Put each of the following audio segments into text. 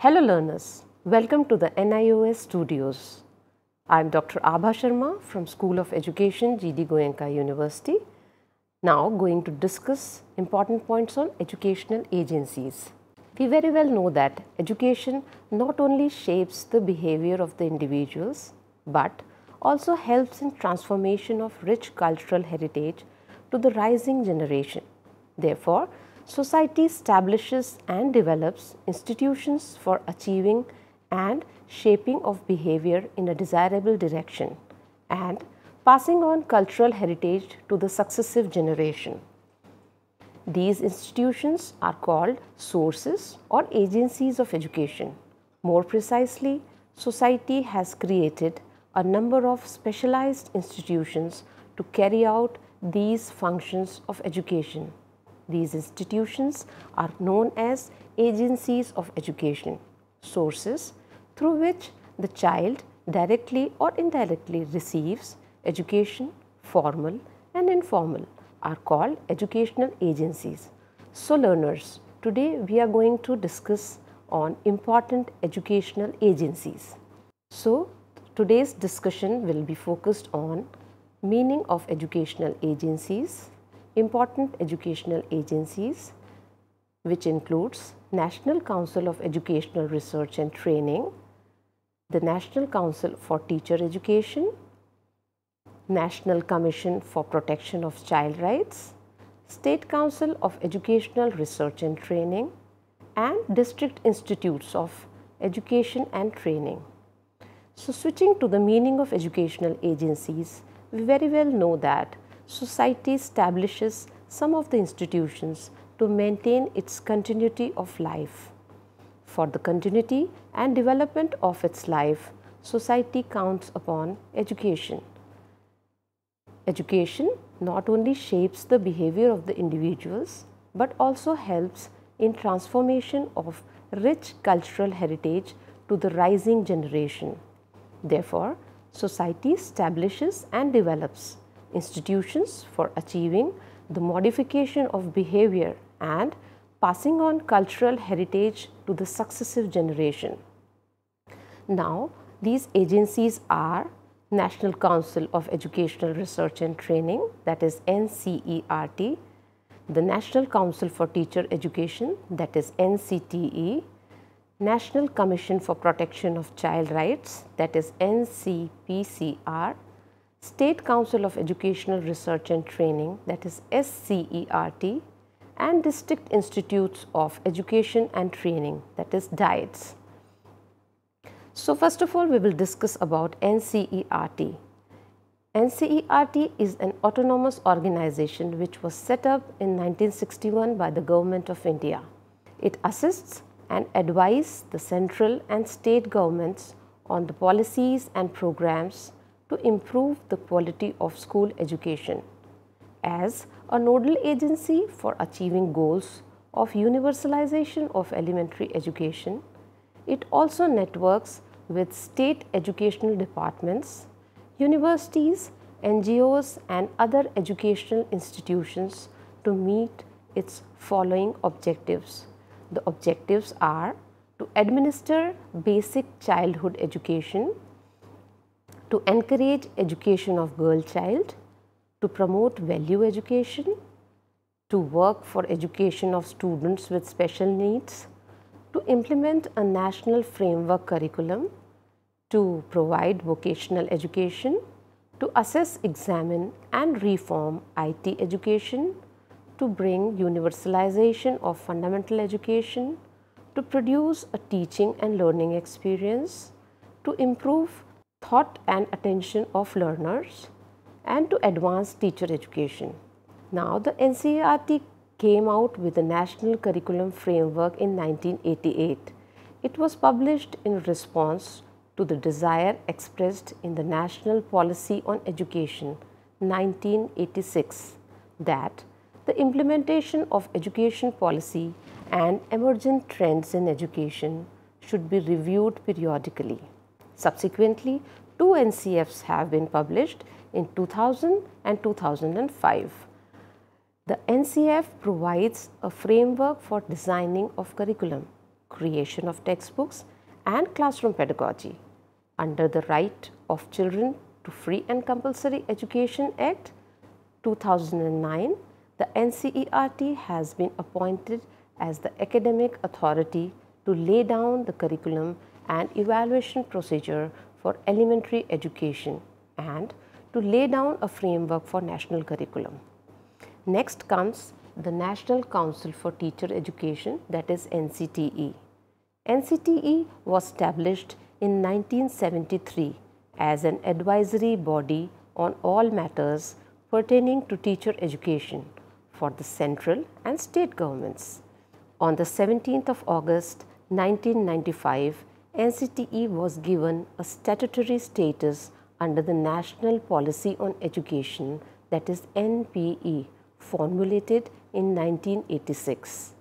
Hello learners, welcome to the NIOS studios. I am Dr. Abha Sharma from School of Education, GD Goenka University. Now going to discuss important points on educational agencies. We very well know that education not only shapes the behavior of the individuals but also helps in transformation of rich cultural heritage to the rising generation. Therefore, society establishes and develops institutions for achieving and shaping of behavior in a desirable direction and passing on cultural heritage to the successive generation. These institutions are called sources or agencies of education. More precisely, society has created a number of specialized institutions to carry out these functions of education. These institutions are known as agencies of education, sources through which the child directly or indirectly receives education. Formal and informal are called educational agencies. So learners, today we are going to discuss on important educational agencies. So today's discussion will be focused on meaning of educational agencies, important educational agencies, which includes National Council of Educational Research and Training, the National Council for Teacher Education, National Commission for Protection of Child Rights, State Council of Educational Research and Training, and District Institutes of Education and Training. So switching to the meaning of educational agencies, we very well know that society establishes some of the institutions to maintain its continuity of life. For the continuity and development of its life, society counts upon education. Education not only shapes the behavior of the individuals but also helps in transformation of rich cultural heritage to the rising generation. Therefore, society establishes and develops institutions for achieving the modification of behavior and passing on cultural heritage to the successive generation. Now, these agencies are National Council of Educational Research and Training, that is NCERT, the National Council for Teacher Education, that is NCTE, National Commission for Protection of Child Rights, that is NCPCR, State Council of Educational Research and Training, that is SCERT, and District Institutes of Education and Training, that is DIETS. So first of all, we will discuss about NCERT. NCERT is an autonomous organization which was set up in 1961 by the Government of India. It assists and advises the central and state governments on the policies and programs to improve the quality of school education. As a nodal agency for achieving goals of universalization of elementary education, it also networks with state educational departments, universities, NGOs and other educational institutions to meet its following objectives. The objectives are to administer basic childhood education, to encourage education of girl child, to promote value education, to work for education of students with special needs, to implement a national framework curriculum, to provide vocational education, to assess, examine and reform IT education, to bring universalization of fundamental education, to produce a teaching and learning experience, to improve thought and attention of learners, and to advance teacher education. Now, the NCERT came out with a national curriculum framework in 1988. It was published in response to the desire expressed in the National Policy on Education 1986 that the implementation of education policy and emergent trends in education should be reviewed periodically. Subsequently, 2 NCFs have been published in 2000 and 2005. The NCF provides a framework for designing of curriculum. creation of textbooks and classroom pedagogy. Under the Right of Children to Free and Compulsory Education Act 2009, the NCERT has been appointed as the academic authority to lay down the curriculum and evaluation procedure for elementary education and to lay down a framework for national curriculum. Next comes the National Council for Teacher Education, that is NCTE. NCTE was established in 1973 as an advisory body on all matters pertaining to teacher education for the central and state governments. On the 17th of August 1995, NCTE was given a statutory status under the National Policy on Education, that is NPE, formulated in 1986.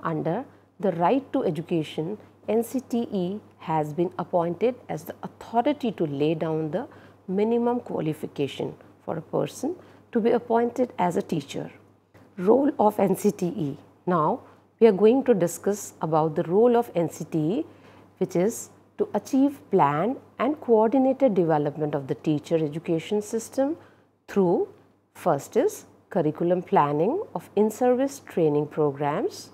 Under the Right to Education, NCTE has been appointed as the authority to lay down the minimum qualification for a person to be appointed as a teacher. Role of NCTE. Now, we are going to discuss about the role of NCTE, which is to achieve planned and coordinated development of the teacher education system through, first is curriculum planning of in-service training programs,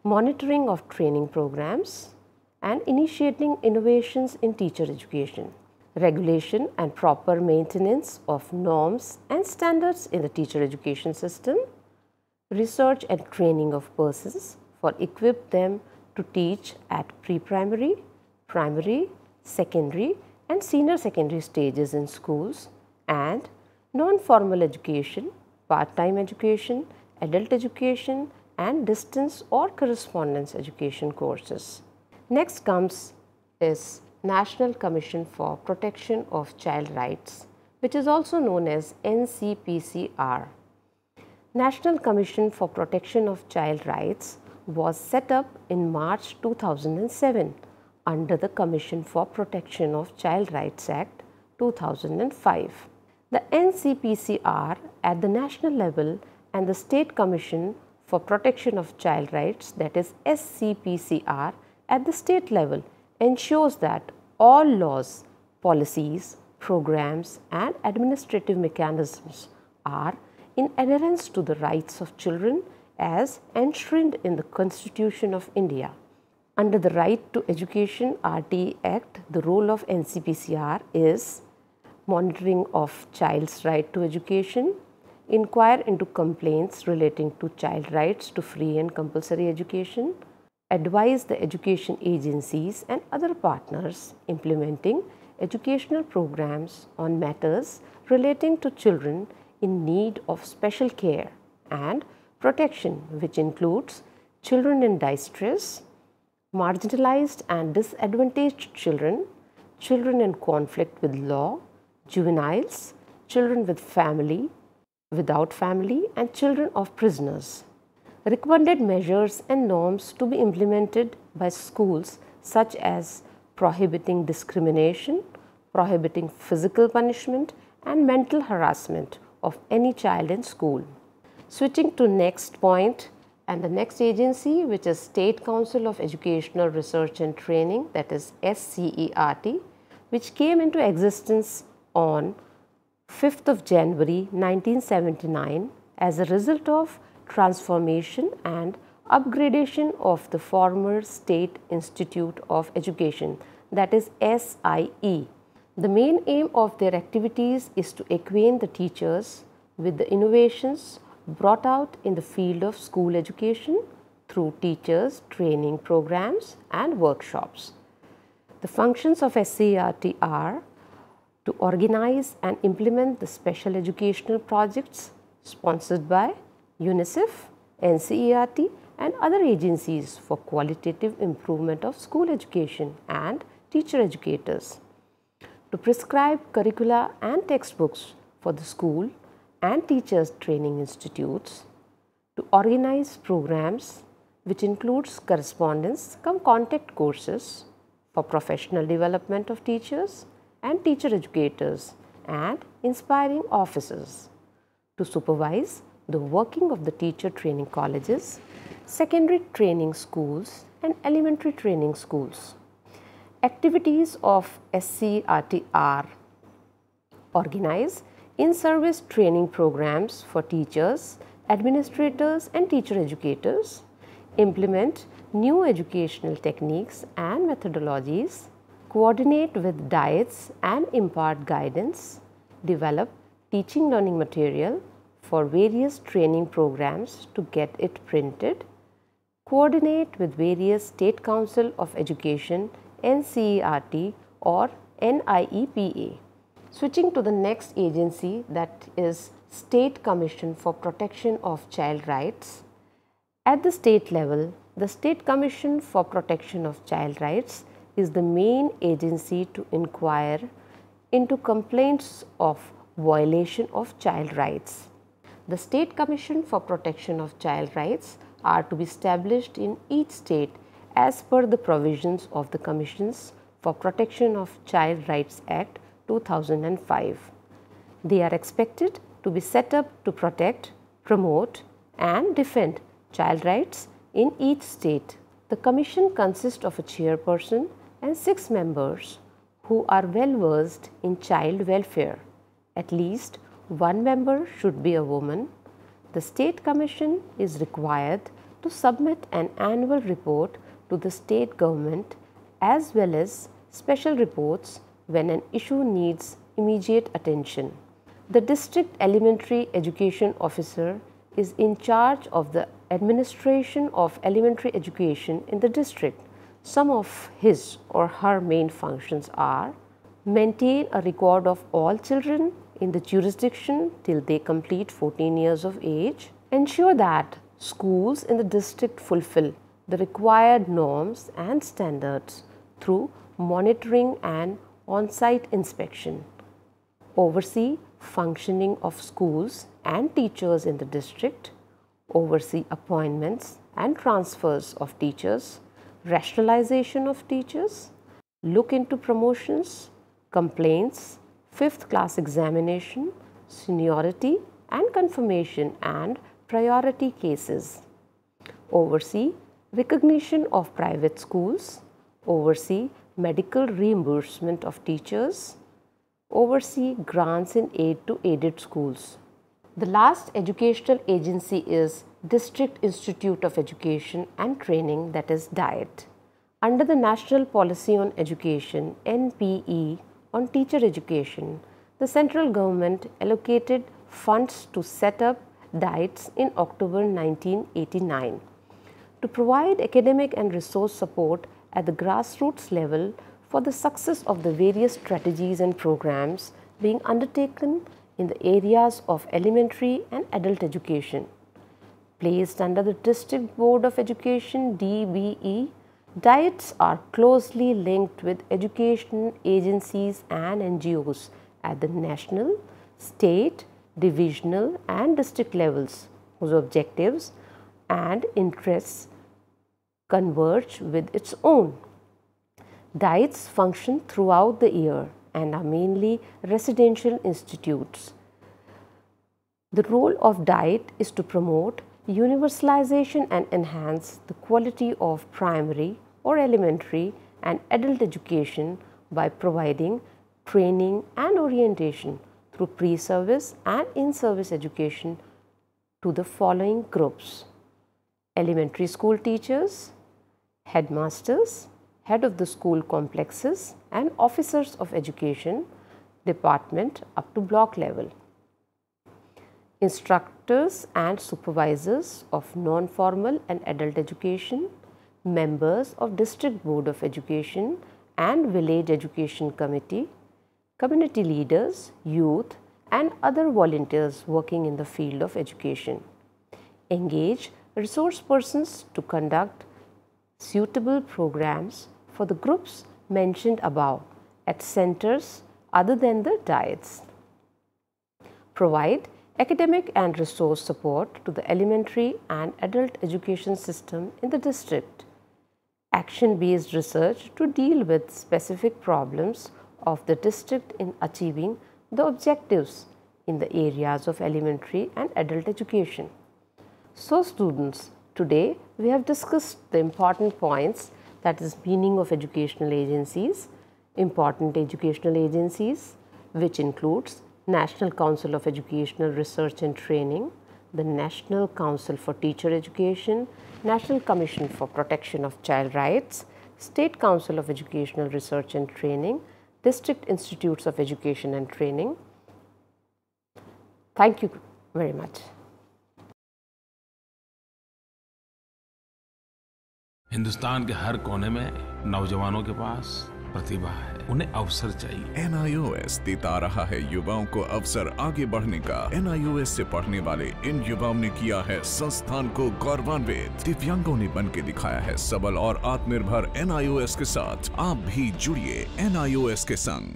monitoring of training programs, and initiating innovations in teacher education, regulation and proper maintenance of norms and standards in the teacher education system, research and training of persons for equip them to teach at pre-primary, primary, secondary and senior secondary stages in schools, and non-formal education, part-time education, adult education and distance or correspondence education courses. Next comes is National Commission for Protection of Child Rights, which is also known as NCPCR. National Commission for Protection of Child Rights was set up in March 2007 under the Commission for Protection of Child Rights Act 2005. The NCPCR at the national level and the State Commission for Protection of Child Rights, that is SCPCR, at the state level ensures that all laws, policies, programs and administrative mechanisms are in adherence to the rights of children as enshrined in the Constitution of India. Under the Right to Education RTE Act, the role of NCPCR is monitoring of child's right to education, inquire into complaints relating to child rights to free and compulsory education, advise the education agencies and other partners implementing educational programs on matters relating to children in need of special care and protection, which includes children in distress, marginalized and disadvantaged children, children in conflict with law, juveniles, children with family, without family and children of prisoners. Recommended measures and norms to be implemented by schools such as prohibiting discrimination, prohibiting physical punishment and mental harassment of any child in school. Switching to next point and the next agency, which is State Council of Educational Research and Training, that is SCERT, which came into existence on 5th of January 1979 as a result of transformation and upgradation of the former State Institute of Education, that is SIE. The main aim of their activities is to acquaint the teachers with the innovations brought out in the field of school education through teachers' training programs and workshops. The functions of SCERT are to organize and implement the special educational projects sponsored by UNICEF, NCERT and other agencies for qualitative improvement of school education and teacher educators, to prescribe curricula and textbooks for the school and teachers training institutes, to organize programs which includes correspondence cum contact courses for professional development of teachers and teacher educators and inspiring officers, to supervise the working of the teacher training colleges, secondary training schools and elementary training schools. Activities of SCERT are: organize in-service training programs for teachers, administrators and teacher educators, implement new educational techniques and methodologies, coordinate with diets and impart guidance, develop teaching learning material for various training programs to get it printed, coordinate with various State Council of Education, NCERT or NIEPA. Switching to the next agency, that is State Commission for Protection of Child Rights. At the state level, the State Commission for Protection of Child Rights is the main agency to inquire into complaints of violation of child rights. The State Commission for Protection of Child Rights are to be established in each state as per the provisions of the Commissions for Protection of Child Rights Act 2005. They are expected to be set up to protect, promote and defend child rights in each state. The Commission consists of a chairperson and 6 members who are well versed in child welfare. At least one member should be a woman. The State Commission is required to submit an annual report to the state government as well as special reports when an issue needs immediate attention. The District Elementary Education Officer is in charge of the administration of elementary education in the district. Some of his or her main functions are: maintain a record of all children in the jurisdiction till they complete 14 years of age, ensure that schools in the district fulfill the required norms and standards through monitoring and on-site inspection, oversee functioning of schools and teachers in the district, oversee appointments and transfers of teachers, rationalization of teachers, look into promotions, complaints, 5th class examination, seniority and confirmation and priority cases, oversee recognition of private schools, oversee medical reimbursement of teachers, oversee grants in aid to aided schools. The last educational agency is District Institute of Education and Training, that is DIET. Under the National Policy on Education (NPE) on teacher education, the central government allocated funds to set up DIETs in October 1989 to provide academic and resource support at the grassroots level for the success of the various strategies and programs being undertaken in the areas of elementary and adult education. Placed under the District Board of Education (DBE), DIETs are closely linked with education agencies and NGOs at the national, state, divisional and district levels, whose objectives and interests converge with its own. DIETs function throughout the year and are mainly residential institutes. The role of DIET is to promote universalization and enhance the quality of primary or elementary and adult education by providing training and orientation through pre-service and in-service education to the following groups: elementary school teachers, headmasters, head of the school complexes and officers of education, department up to block level, instructors and supervisors of non-formal and adult education, members of District Board of Education and Village Education Committee, community leaders, youth and other volunteers working in the field of education. Engage resource persons to conduct suitable programs for the groups mentioned above at centers other than the DIETs. Provide academic and resource support to the elementary and adult education system in the district. Action-based research to deal with specific problems of the district in achieving the objectives in the areas of elementary and adult education. So students, Today, we have discussed the important points, that is meaning of educational agencies, important educational agencies, which includes National Council of Educational Research and Training, the National Council for Teacher Education, National Commission for Protection of Child Rights, State Council of Educational Research and Training, District Institutes of Education and Training. Thank you very much. Hindustan के हर कोने में नौजवानों के पास प्रतिभा है, उन्हें अवसर चाहिए। NIOS देता रहा है युवाओं को अवसर आगे बढ़ने का। NIOS से पढ़ने वाले इन युवाओं ने किया है संस्थान को गौरवान्वित। दिव्यांगों ने बन के दिखाया है सबल और आत्मनिर्भर। NIOS के साथ आप भी जुड़िए NIOS के संग।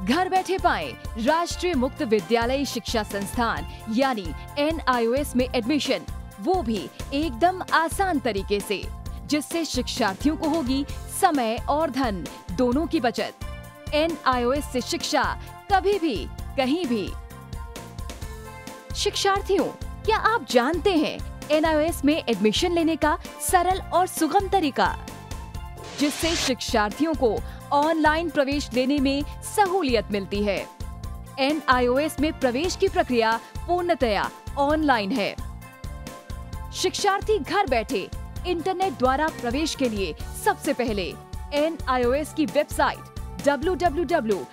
घर बैठे पाएं राष्ट्रीय मुक्त विद्यालय शिक्षा संस्थान यानी NIOS में एडमिशन, वो भी एकदम आसान तरीके से, जिससे शिक्षार्थियों को होगी समय और धन दोनों की बचत। NIOS से शिक्षा कभी भी कहीं भी। शिक्षार्थियों, क्या आप जानते हैं NIOS में एडमिशन लेने का सरल और सुगम तरीका, जिससे शिक्षार्थियों को ऑनलाइन प्रवेश लेने में सहूलियत मिलती है। NIOS में प्रवेश की प्रक्रिया पूर्णतया ऑनलाइन है। शिक्षार्थी घर बैठे इंटरनेट द्वारा प्रवेश के लिए सबसे पहले NIOS की वेबसाइट www.nios.ac.in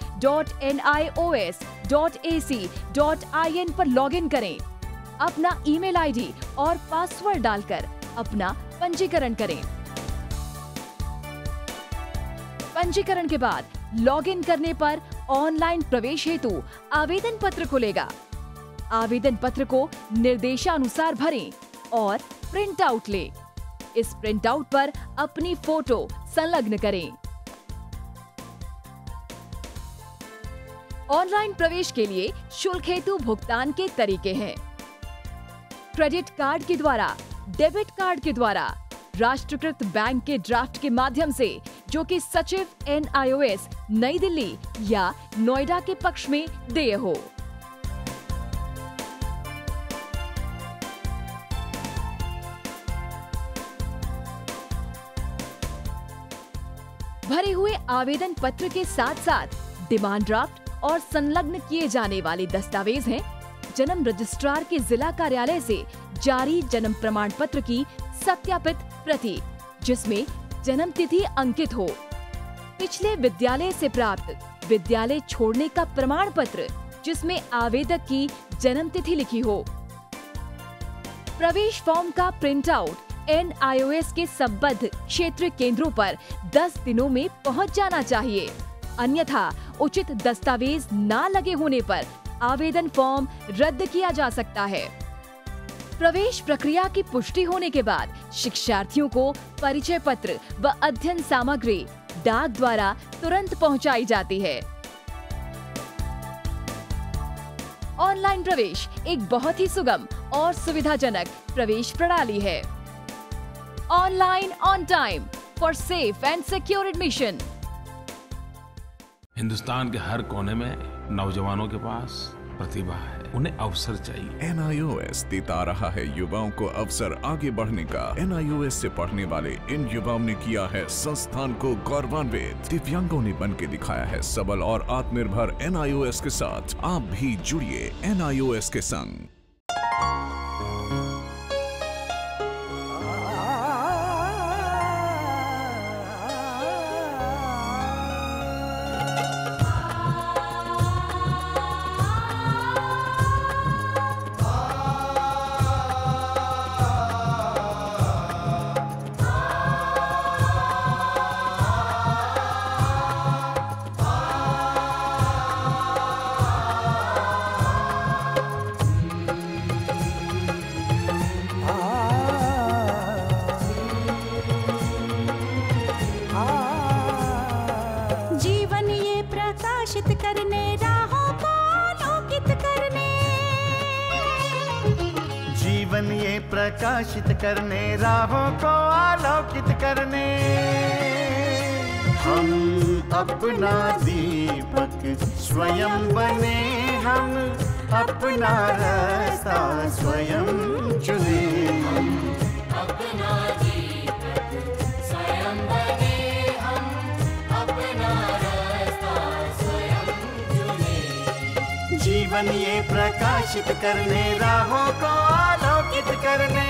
पर लॉगिन करें। अपना ईमेल आईडी और पासवर्ड डालकर अपना पंजीकरण करें। पंजीकरण के बाद लॉगिन करने पर ऑनलाइन प्रवेश हेतु आवेदन पत्र खुलेगा। आवेदन पत्र को निर्देशानुसार भरें और प्रिंट आउट लें। इस प्रिंट आउट पर अपनी फोटो संलग्न करें। ऑनलाइन प्रवेश के लिए शुल्क हेतु भुगतान के तरीके हैं: क्रेडिट कार्ड के द्वारा, डेबिट कार्ड के द्वारा, राष्ट्रीयकृत बैंक के ड्राफ्ट के माध्यम से, जो कि सचिव NIOS नई दिल्ली या नोएडा के पक्ष में देय हो। भरे हुए आवेदन पत्र के साथ साथ डिमांड ड्राफ्ट और संलग्न किए जाने वाले दस्तावेज हैं: जन्म रजिस्ट्रार के जिला कार्यालय से जारी जन्म प्रमाण पत्र की सत्यापित प्रति, जिसमें जन्म तिथि अंकित हो, पिछले विद्यालय से प्राप्त विद्यालय छोड़ने का प्रमाण पत्र, जिसमें आवेदक की जन्म तिथि लिखी हो। प्रवेश फॉर्म का प्रिंट आउट NIOS के संबद्ध क्षेत्रीय केंद्रों पर 10 दिनों में पहुंच जाना चाहिए, अन्यथा उचित दस्तावेज न लगे होने पर आवेदन फॉर्म रद्द किया जा सकता है। प्रवेश प्रक्रिया की पुष्टि होने के बाद शिक्षार्थियों को परिचय पत्र व अध्ययन सामग्री डाक द्वारा तुरंत पहुंचाई जाती है। ऑनलाइन प्रवेश एक बहुत ही सुगम और सुविधाजनक प्रवेश प्रणाली है। Online on time for safe and secure admission. Hindustan के हर कोने में नौजवानों के पास प्रतिभा है, उन्हें अवसर चाहिए। NIOS देता रहा है युवाओं को अवसर आगे बढ़ने का। NIOS से पढ़ने वाले इन युवाओं ने किया है संस्थान को गौरवान्वित। दिव्यांगों ने बन के दिखाया है सबल और आत्मनिर्भर। NIOS के साथ आप भी जुड़िए NIOS के संग। ये प्रकाशित करने, राहों को आलोकित करने। हम अपना दीपक स्वयं बने, हम अपना रास्ता स्वयं चुने। हम अपना दीपक स्वयं बने, हम अपना रास्ता स्वयं चुने। जीवन ये प्रकाशित करने, राहों को आलोकित करने।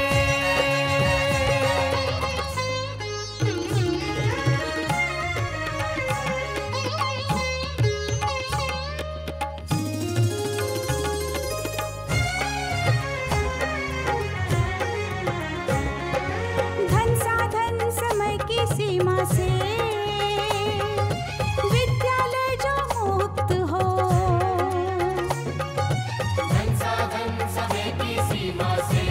सीमा से विद्यालय जो मुक्त हो, धन साधन समय की सीमा से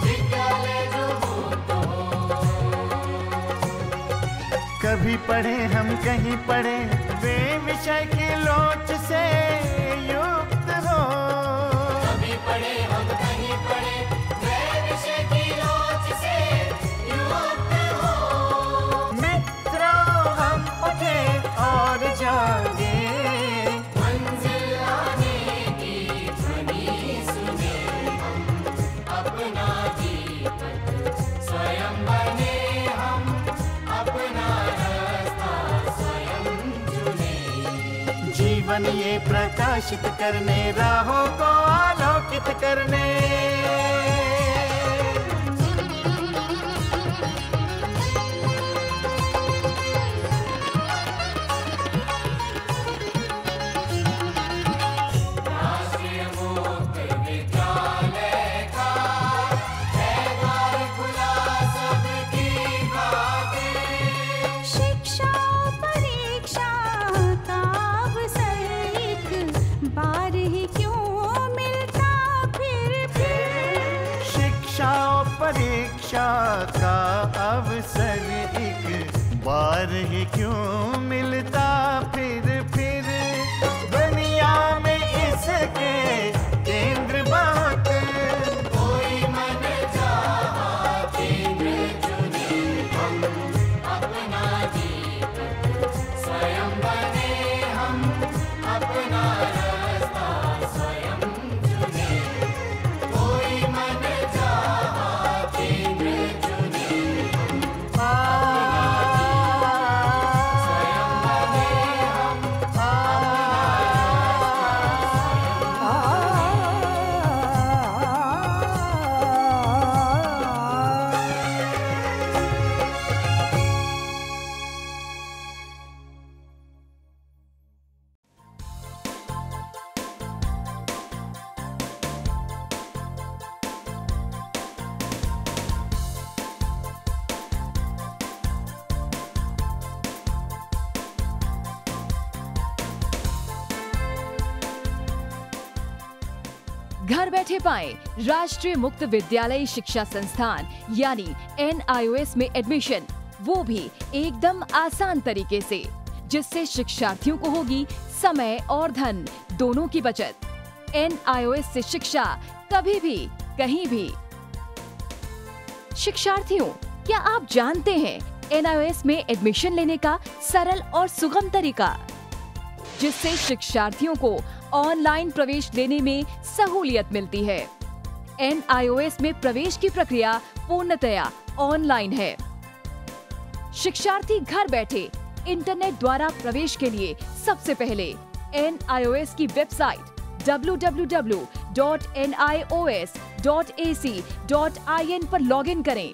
विद्यालय जो मुक्त हो। कभी पढ़े हम कहीं पढ़े, वे विषय की लोच से युक्त हो। कभी पढ़े हम कहीं पढ़े, वे विषय की लोच से और जागे, मंजिल आने की ध्वनि सुने। हम अपना दीपक स्वयं बने, हम अपना रास्ता स्वयं चुने। जीवन ये प्रकाशित करने, राहों को आलोकित करने। परीक्षा का अवसर एक बार ही क्यों मिलता फिर दुनिया में इसके केंद्र बहुत। कोई मन चाहा केंद्र चुने, हम अपना दीपक स्वयं बने, हम अपना रास्ता स्वयं चुने। कोई मन घर बैठे पाएं राष्ट्रीय मुक्त विद्यालय शिक्षा संस्थान यानी NIOS में एडमिशन, वो भी एकदम आसान तरीके से, जिससे शिक्षार्थियों को होगी समय और धन दोनों की बचत। NIOS से शिक्षा कभी भी कहीं भी। शिक्षार्थियों, क्या आप जानते हैं NIOS में एडमिशन लेने का सरल और सुगम तरीका, जिससे शिक्षार्थियों को ऑनलाइन प्रवेश लेने में सहूलियत मिलती है। NIOS में प्रवेश की प्रक्रिया पूर्णतया ऑनलाइन है। शिक्षार्थी घर बैठे इंटरनेट द्वारा प्रवेश के लिए सबसे पहले NIOS की वेबसाइट www.nios.ac.in पर लॉगिन करें।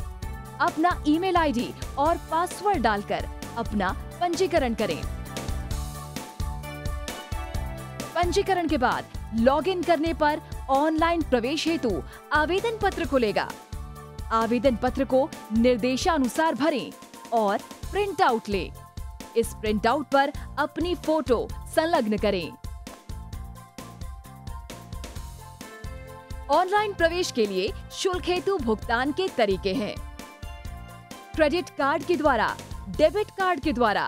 अपना ईमेल आईडी और पासवर्ड डालकर अपना पंजीकरण करें। पंजीकरण के बाद लॉगिन करने पर ऑनलाइन प्रवेश हेतु आवेदन पत्र खुलेगा। आवेदन पत्र को निर्देशानुसार भरें और प्रिंट आउट लें। इस प्रिंट आउट पर अपनी फोटो संलग्न करें। ऑनलाइन प्रवेश के लिए शुल्क हेतु भुगतान के तरीके हैं: क्रेडिट कार्ड के द्वारा, डेबिट कार्ड के द्वारा,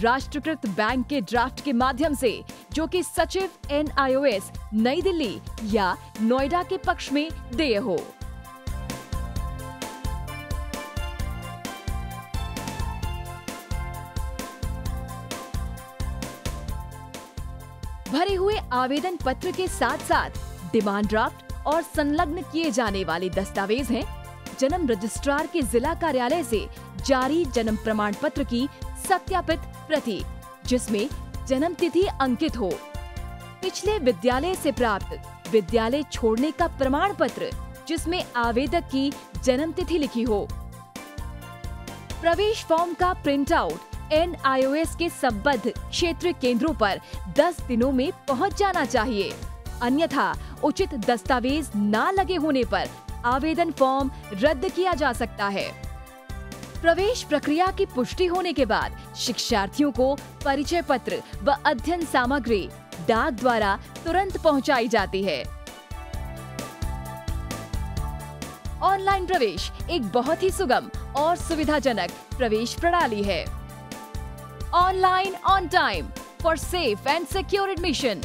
राष्ट्रीयकृत बैंक के ड्राफ्ट के माध्यम से जो कि सचिव NIOS नई दिल्ली या नोएडा के पक्ष में देय हो। भरे हुए आवेदन पत्र के साथ साथ डिमांड ड्राफ्ट और संलग्न किए जाने वाले दस्तावेज हैं जन्म रजिस्ट्रार के जिला कार्यालय से जारी जन्म प्रमाण पत्र की सत्यापित प्रति, जिसमें जन्म तिथि अंकित हो, पिछले विद्यालय से प्राप्त विद्यालय छोड़ने का प्रमाण पत्र जिसमें आवेदक की जन्म तिथि लिखी हो, प्रवेश फॉर्म का प्रिंट आउट NIOS के संबद्ध क्षेत्रीय केंद्रों पर 10 दिनों में पहुंच जाना चाहिए, अन्यथा उचित दस्तावेज न लगे होने पर आवेदन फॉर्म रद्द किया जा सकता है। प्रवेश प्रक्रिया की पुष्टि होने के बाद शिक्षार्थियों को परिचय पत्र व अध्ययन सामग्री डाक द्वारा तुरंत पहुंचाई जाती है। ऑनलाइन प्रवेश एक बहुत ही सुगम और सुविधाजनक प्रवेश प्रणाली है। Online on time for safe and secure admission.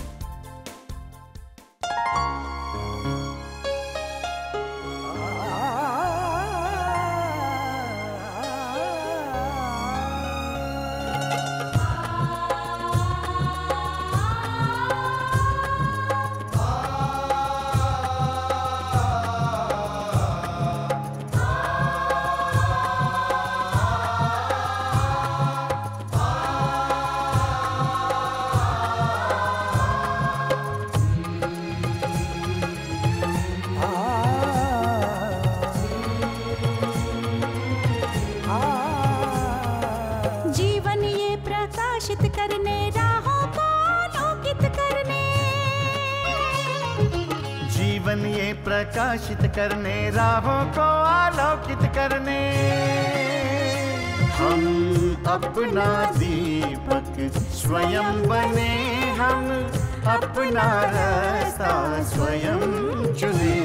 जीवन ये प्रकाशित करने, राहों को आलोकित करने, हम अपना दीपक स्वयं बने, हम अपना रास्ता स्वयं चुने।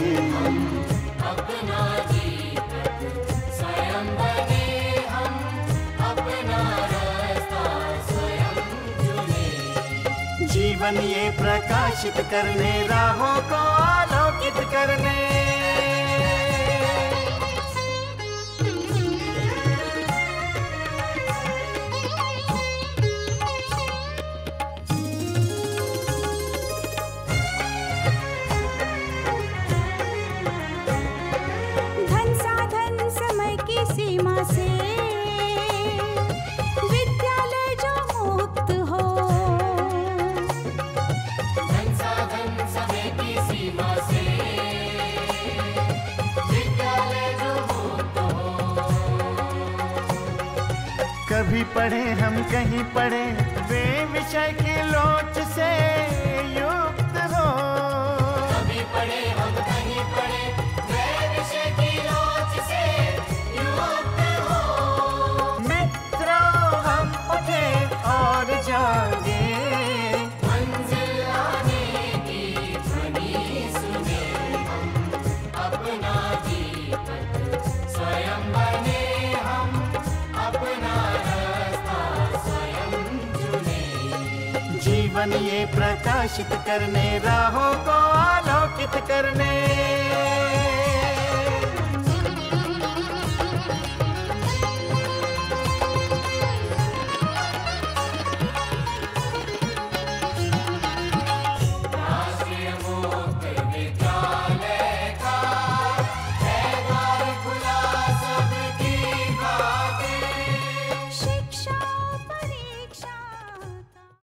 अपना दीपक स्वयं बने, हम अपना रास्ता स्वयं चुने। जीवन ये प्रकाशित करने, राहों को आलोकित करने। धन साधन समय की सीमा से विद्यालय जो मुक्त हो, धन साधन समय की सीमा से विद्यालय जो मुक्त हो। कभी पढ़े हम कहीं पढ़े, वे विषय की लोच से युक्त हो। कभी पढ़े हम कहीं पढ़े, वे विषय की लोच से युक्त हो। मित्रों हम उठे और जागे, मंजिल आने की ध्वनि सुने, हम अपना दीपक स्वयं बने, हम अपना रास्ता स्वयं चुने। जीवन ये प्रकाशित करने, राहों को